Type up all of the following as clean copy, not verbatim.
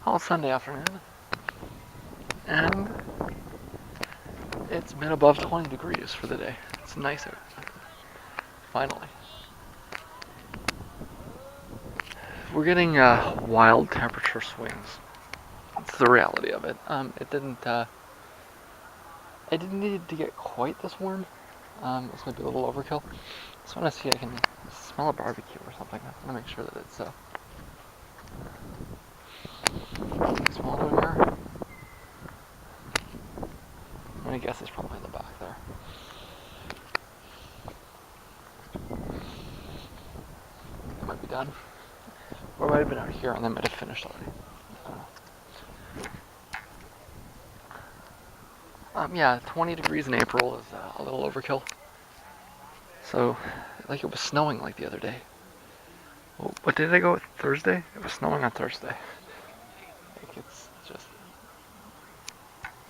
all Sunday afternoon, and it's been above 20 degrees for the day. It's nice out, finally. We're getting wild temperature swings. That's the reality of it. It didn't need to get quite this warm. This might be a little overkill. Just want to see if I can smell a barbecue or something. I want to make sure that it's small over here. I'm gonna guess it's probably in the back there. It might be done. Or it might have been out here and they might have finished already. Yeah, 20 degrees in April is a little overkill. So, like it was snowing like the other day. What did I go with Thursday? It was snowing on Thursday. Like it's just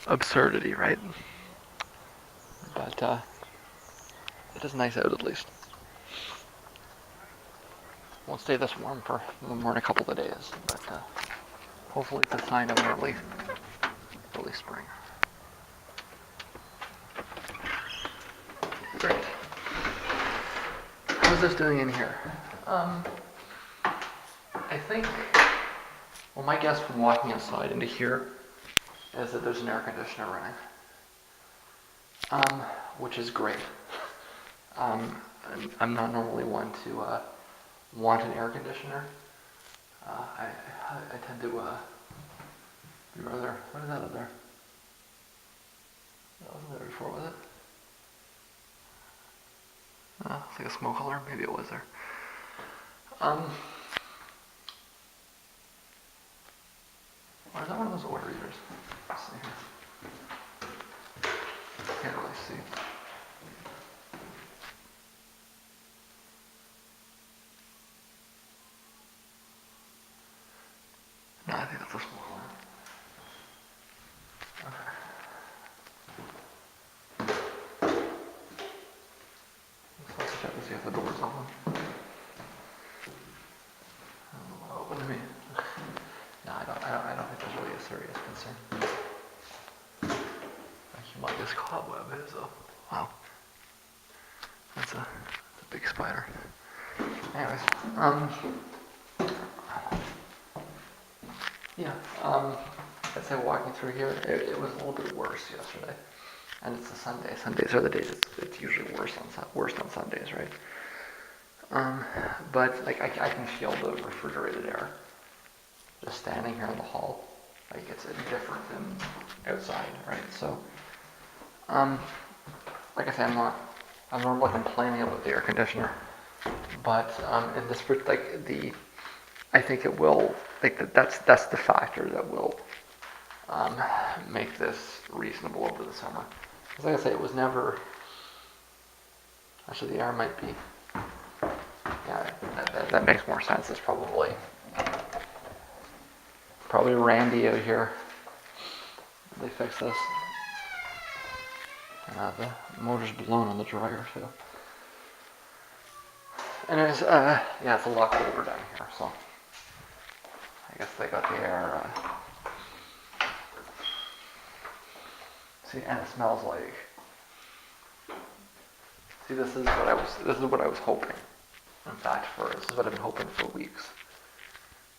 absurdity, right? But it is nice out at least. Won't stay this warm for more than a couple of days, but hopefully it's a sign of an early spring. Great. How's this doing in here? I think, well, my guess from walking outside into here is that there's an air conditioner running, which is great. I'm not normally one to want an air conditioner. I tend to be rather. What is that up there? That wasn't there before, was it? It's like a smoke alarm. Maybe it was there. Or is that one of those order readers? Let's see here. Can't really see. No, I think that's a smoke alarm. Okay. Let's check to see if the door's open. Open to me. No, I don't think there's really a serious concern. A humongous cobweb is wow. That's a big spider. Anyways, yeah, I'd say walking through here, it was a little bit worse yesterday. And it's a Sunday. Sundays are the days it's usually worse on Sundays, right? But like I can feel the refrigerated air just standing here in the hall. Like it's different than outside, right? So, like I said, I'm normally complaining about the air conditioner, but in this, I think it will, that's the factor that will make this reasonable over the summer. Because like I say, it was never, actually the air might be, yeah, that makes more sense. It's probably Randy out here. They fix this. The motor's blown on the dryer too. And it's it's a lot colder down here, so I guess they got the air. See, and it smells like. See, this is what I was hoping. In fact, this is what I've been hoping for weeks.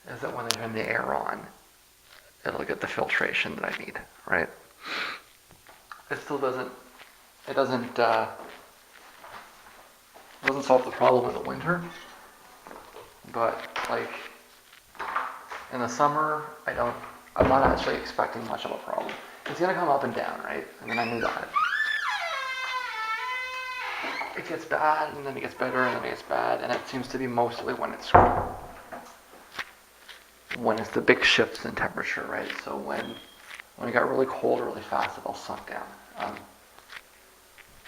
Is that when they turn the air on, it'll get the filtration that I need, right? It still doesn't. It doesn't solve the problem in the winter, but like in the summer, I'm not actually expecting much of a problem. It's gonna come up and down, right? And then I knew that. It gets bad, and then it gets better, and then it gets bad, and it seems to be mostly when it's the big shifts in temperature, right? So when it got really cold really fast, it all sunk down.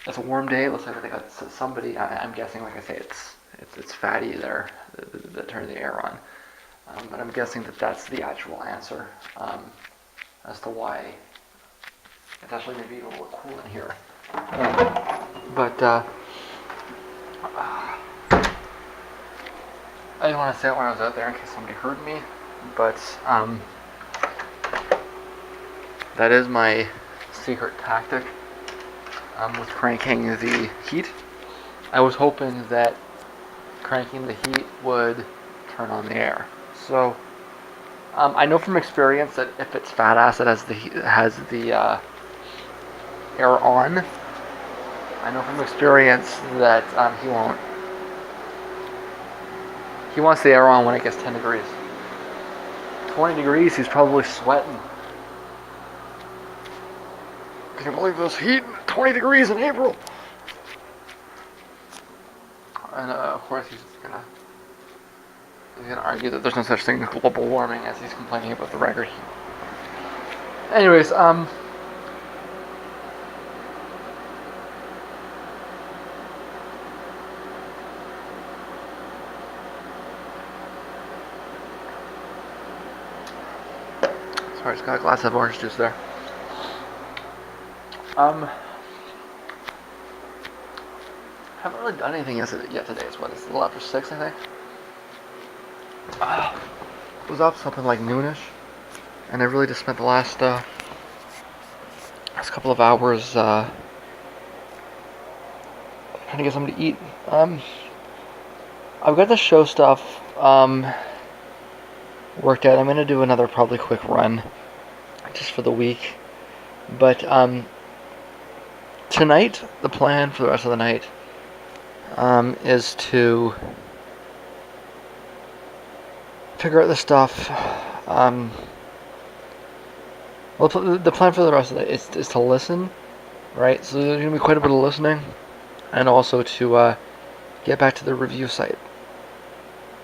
It's a warm day. It looks like they got somebody. I'm guessing, like I say, it's Fatty there that turned the air on. But I'm guessing that's the actual answer as to why it's actually maybe a little cool in here. But I didn't want to say it when I was out there in case somebody heard me. But That is my secret tactic with cranking the heat. I was hoping that cranking the heat would turn on the air. So I know from experience that if it's fat ass, it has the air on. I know from experience that he won't. He wants the air on when it gets 10 degrees. 20 degrees, he's probably sweating. Can you believe this heat? 20 degrees in April. And of course he's gonna argue that there's no such thing as global warming as he's complaining about the record heat. Anyways, sorry, just got a glass of orange juice there. Haven't really done anything yet today. It's what? It's a little after 6, I think. Was up something like noonish, and I really just spent the last couple of hours trying to get something to eat. I've got the show stuff worked out. I'm gonna do another probably quick run just for the week, but tonight the plan for the rest of the night is to figure out the stuff. Well, the plan for the rest of the day is to listen, right? So there's going to be quite a bit of listening, and also to get back to the review site,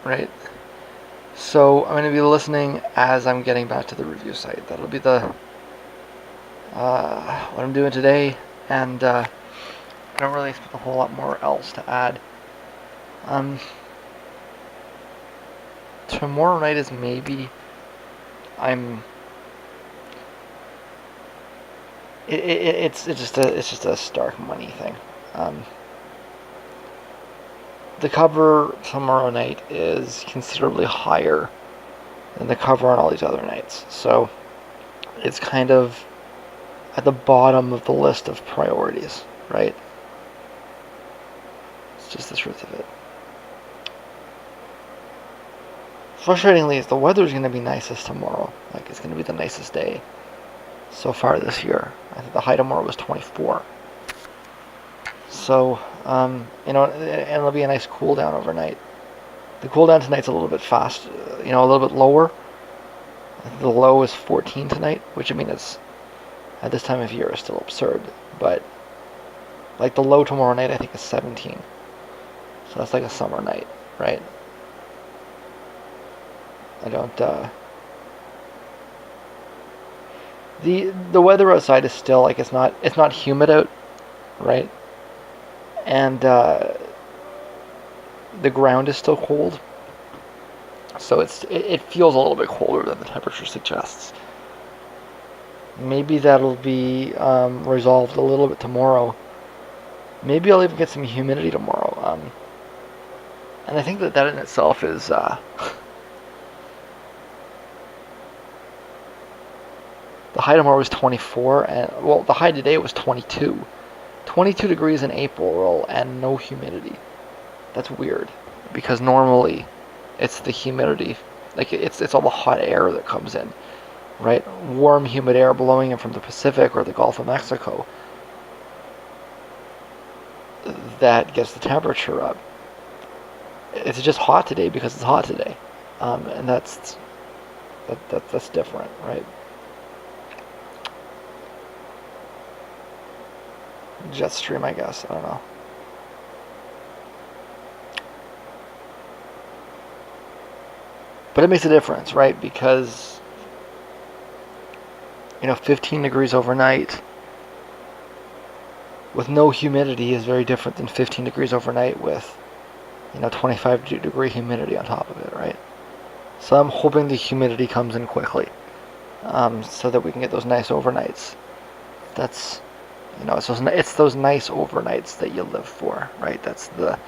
right? So I'm going to be listening as I'm getting back to the review site. That'll be the what I'm doing today, and I don't really expect a whole lot more else to add. Tomorrow night is maybe it's just a Stark money thing. The cover tomorrow night is considerably higher than the cover on all these other nights, so it's kind of at the bottom of the list of priorities, right? It's just the truth of it. Frustratingly, the weather's going to be nicest tomorrow. Like, it's going to be the nicest day so far this year. I think the high tomorrow was 24. So, and it'll be a nice cool down overnight. The cool down tonight's a little bit fast, a little bit lower. I think the low is 14 tonight, which I mean, it's at this time of year is still absurd. But like the low tomorrow night, I think is 17. So that's like a summer night, right? I don't. The weather outside is still like it's not humid out, right? And the ground is still cold, so it feels a little bit colder than the temperature suggests. Maybe that'll be resolved a little bit tomorrow. Maybe I'll even get some humidity tomorrow. And I think that in itself is. The high tomorrow was 24, and the high today was 22. 22 degrees in April and no humidity. That's weird, because normally it's the humidity, like it's all the hot air that comes in, right? Warm, humid air blowing in from the Pacific or the Gulf of Mexico that gets the temperature up. It's just hot today because it's hot today, and that's different, right? Jetstream, I guess. I don't know. But it makes a difference, right? Because 15 degrees overnight with no humidity is very different than 15 degrees overnight with 25 degree humidity on top of it, right? So I'm hoping the humidity comes in quickly, so that we can get those nice overnights. That's it's those nice overnights that you live for, right? That's the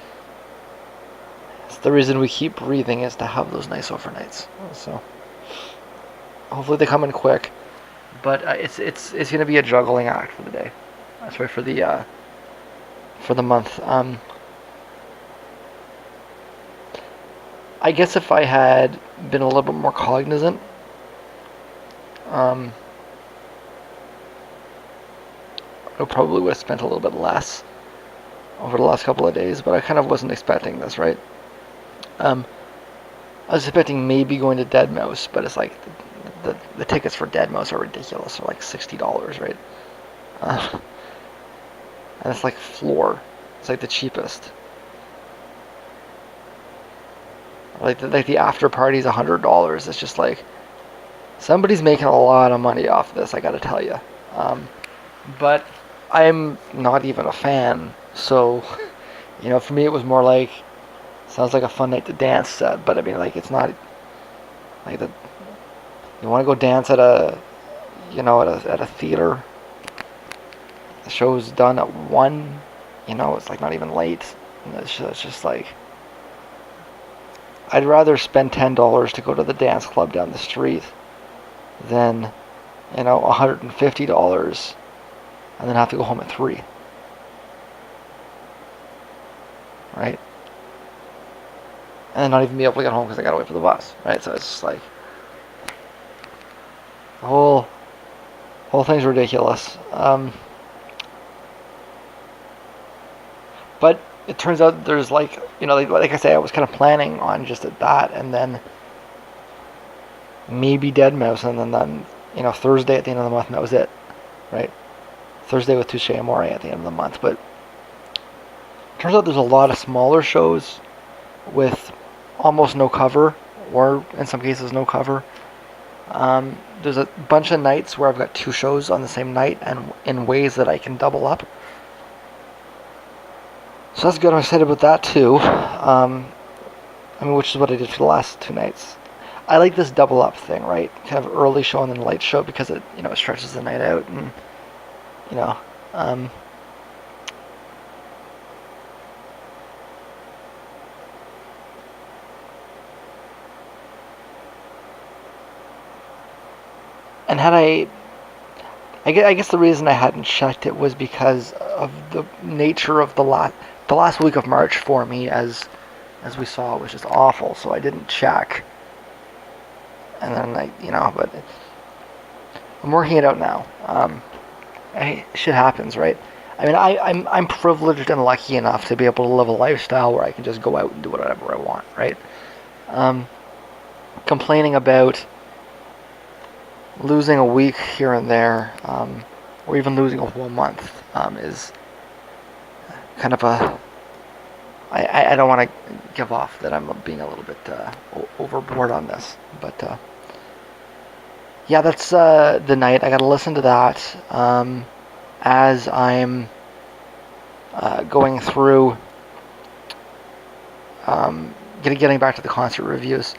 reason we keep breathing, is to have those nice overnights. So hopefully they come in quick. But it's going to be a juggling act for the day. Sorry, for the month. I guess if I had been a little bit more cognizant, I probably would have spent a little bit less over the last couple of days. But I kind of wasn't expecting this, right? I was expecting maybe going to Deadmau5, but it's like the tickets for Deadmau5 are ridiculous. They're like $60, right? And it's like floor. It's like the cheapest. Like the after party's $100. It's just like somebody's making a lot of money off this. I gotta tell you. But I'm not even a fan, so for me it was more like sounds like a fun night to dance at. But I mean, like it's not like the you want to go dance at at a theater. The show's done at 1. It's like not even late. And it's just like I'd rather spend $10 to go to the dance club down the street than $150 and then have to go home at 3. Right? And then not even be able to get home because I gotta wait for the bus. Right? So it's just like the whole thing's ridiculous. But it turns out there's like I say, I was kind of planning on just at that, and then maybe Deadmau5, and then Thursday at the end of the month, and that was it, right? Thursday with Touche Amore at the end of the month. But it turns out there's a lot of smaller shows with almost no cover, or in some cases no cover. There's a bunch of nights where I've got 2 shows on the same night, and in ways that I can double up. So that's good. I'm excited about that too. Which is what I did for the last 2 nights. I like this double up thing, right? Kind of early show and then late show, because it it stretches the night out, and and I guess the reason I hadn't checked it was because of the nature of the last week of March for me, as we saw, was just awful. So I didn't check, and then but I'm working it out now. Shit happens, right? I mean, I'm privileged and lucky enough to be able to live a lifestyle where I can just go out and do whatever I want, right? Complaining about losing a week here and there, or even losing a whole month, is kind of I don't want to give off that I'm being a little bit overboard on this, but yeah, that's the night. I got to listen to that as I'm going through getting back to the concert reviews.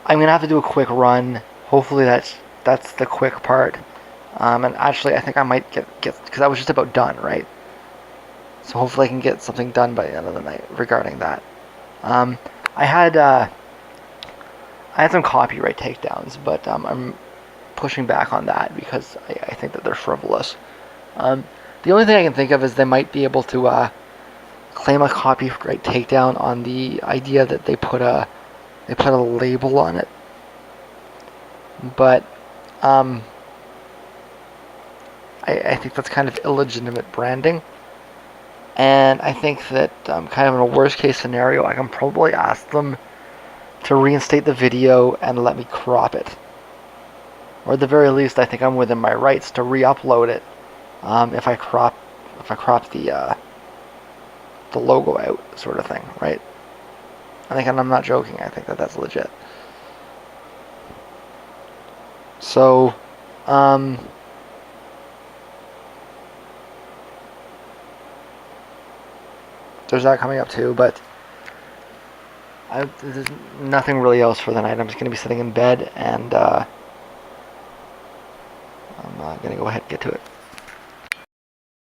I'm gonna have to do a quick run. Hopefully that's the quick part. And actually, I think I might get because I was just about done, right? So hopefully I can get something done by the end of the night regarding that. I had some copyright takedowns, but I'm pushing back on that because I think that they're frivolous. The only thing I can think of is they might be able to claim a copyright takedown on the idea that they put a label on it. But I think that's kind of illegitimate branding. And I think that kind of in a worst case scenario, I can probably ask them to reinstate the video and let me crop it. Or at the very least, I think I'm within my rights to re-upload it if I crop the logo out, sort of thing, right? I think, and I'm not joking, I think that that's legit. So, there's that coming up too, but there's nothing really else for the night. I'm just going to be sitting in bed, and I'm going to go ahead and get to it.